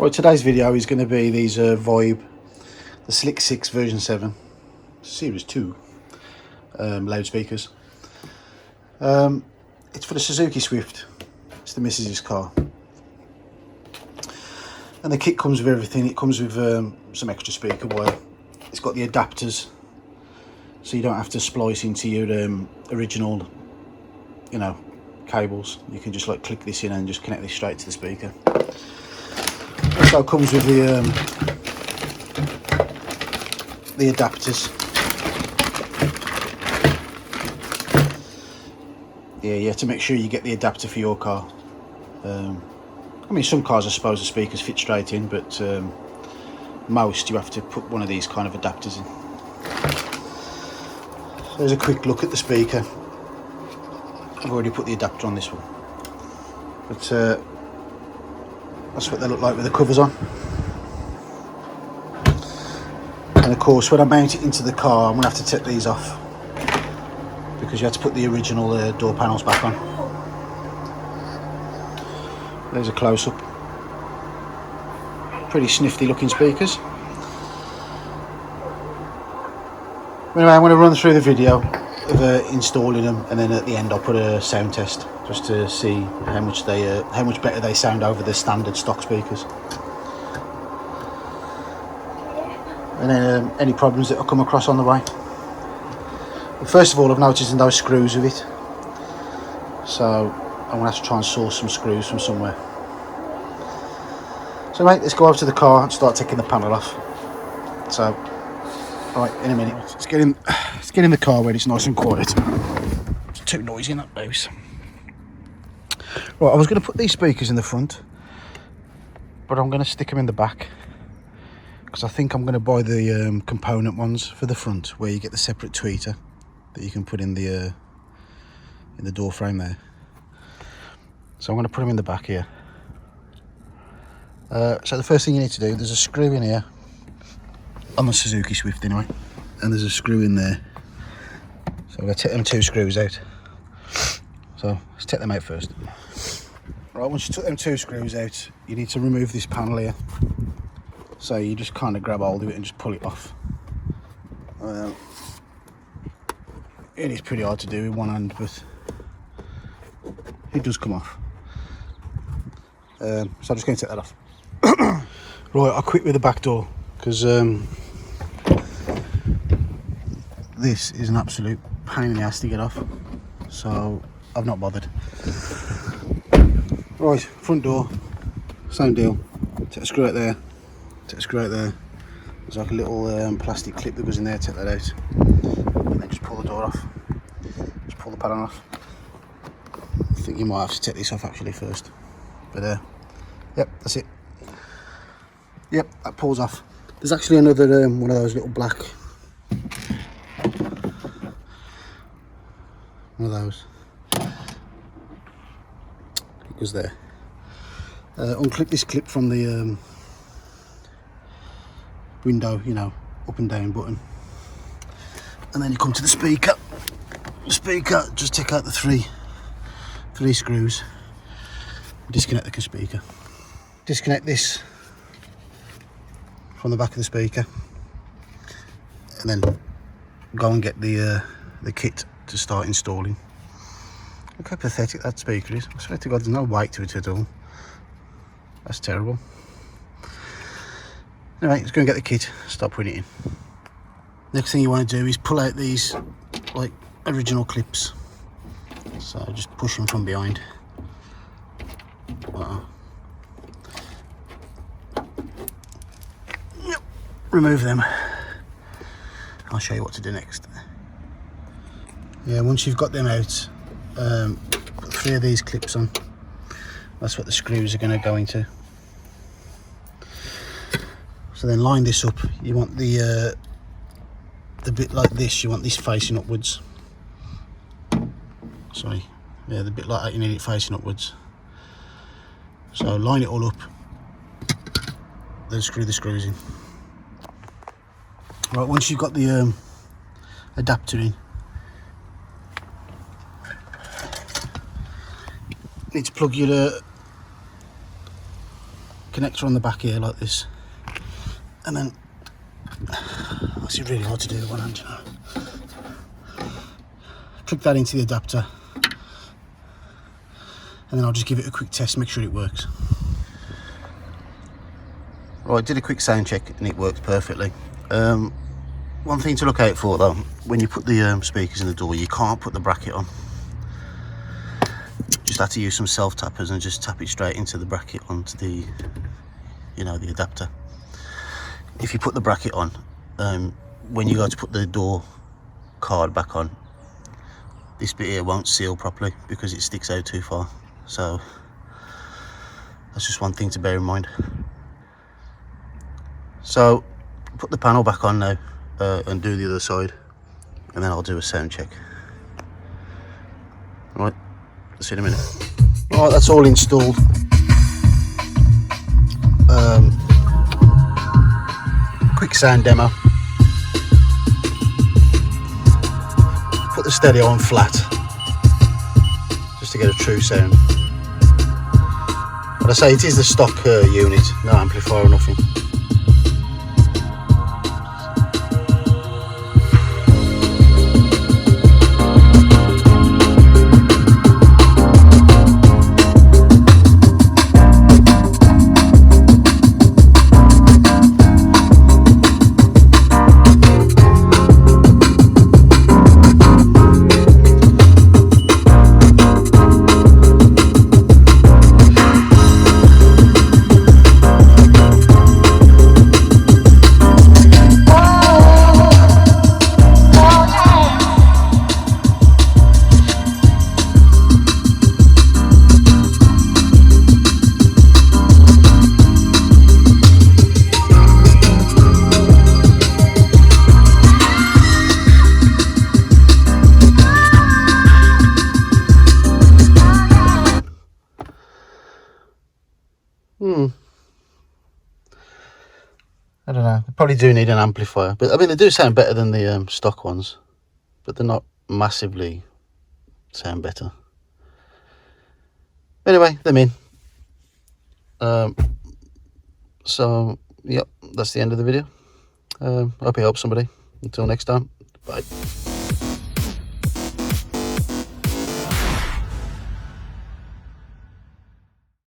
Right, today's video is going to be these Vibe, the Slick 6 version 7, Series 2 loudspeakers. It's for the Suzuki Swift. It's the missus's car. And the kit comes with everything. It comes with some extra speaker wire. It's got the adapters, so you don't have to splice into your original, cables. You can just like click this in and just connect this straight to the speaker. Also comes with the adapters. Yeah, you have to make sure you get the adapter for your car. I mean, some cars I suppose the speakers fit straight in, but most you have to put one of these kind of adapters in. There's a quick look at the speaker. I've already put the adapter on this one, but that's what they look like with the covers on. And of course, when I mount it into the car, I'm going to have to take these off because you have to put the original door panels back on. There's a close-up. Pretty snifty looking speakers. Anyway, I'm going to run through the video of installing them, and then at the end I'll put a sound test just to see how much better they sound over the standard stock speakers. And then any problems that will come across on the way. But first of all, I've noticed there's no screws with it, so I'm going to have to try and source some screws from somewhere. So mate, let's go over to the car and start taking the panel off. So, right, in a minute. Let's get in the car where it's nice and quiet. It's too noisy in that house. Right, I was going to put these speakers in the front, but I'm going to stick them in the back because I think I'm going to buy the component ones for the front, where you get the separate tweeter that you can put in the door frame there. So I'm going to put them in the back here. So the first thing you need to do, there's a screw in here on the Suzuki Swift anyway, and there's a screw in there. So I'm going to take them two screws out. So let's take them out first. Right, once you took them two screws out, you need to remove this panel here. So you just kind of grab hold of it and just pull it off. It is pretty hard to do with one hand, but it does come off. So I'm just going to take that off. Right, I'll quit with the back door because this is an absolute pain in the ass to get off, so I've not bothered. Right, front door, same deal. Take a screw out there, take a screw out there. There's like a little plastic clip that goes in there, take that out, and then just pull the door off. Just pull the panel off. I think you might have to take this off actually first, but yep, that's it. Yep, that pulls off. There's actually another one of those little black, one of those. It goes there. Unclip this clip from the window, up and down button, and then you come to the speaker. Just take out the three screws. Disconnect the speaker. Disconnect this from the back of the speaker, and then go and get the kit to start installing. Look how pathetic that speaker is. I swear to God, there's no weight to it at all. That's terrible. Anyway, let's go and get the kit, start putting it in. Next thing you want to do is pull out these like original clips. So just push them from behind. Yep. Remove them. I'll show you what to do next. Yeah, once you've got them out, put three of these clips on. That's what the screws are going to go into. So then line this up. You want the bit like this, you want this facing upwards. Sorry, yeah, the bit like that, you need it facing upwards. So line it all up, then screw the screws in. Right, once you've got the adapter in, you need to plug your connector on the back here like this, and then it's really hard to do with one hand, you know. Click that into the adapter, and then I'll just give it a quick test, make sure it works. Right, did a quick sound check and it works perfectly. One thing to look out for though, when you put the speakers in the door, you can't put the bracket on. Just have to use some self tappers and just tap it straight into the bracket onto the, you know, the adapter. If you put the bracket on, when you go to put the door card back on, this bit here won't seal properly because it sticks out too far. So that's just one thing to bear in mind. So put the panel back on now and do the other side, and then I'll do a sound check. Right, see you in a minute. Right, that's all installed. Quick sound demo. Put the stereo on flat just to get a true sound. But I say it is the stock unit, no amplifier or nothing. I don't know, they probably do need an amplifier, but I mean they do sound better than the stock ones, but they're not massively sound better. Anyway, they're in. So yep, that's the end of the video. Hope it helps somebody. Until next time, bye.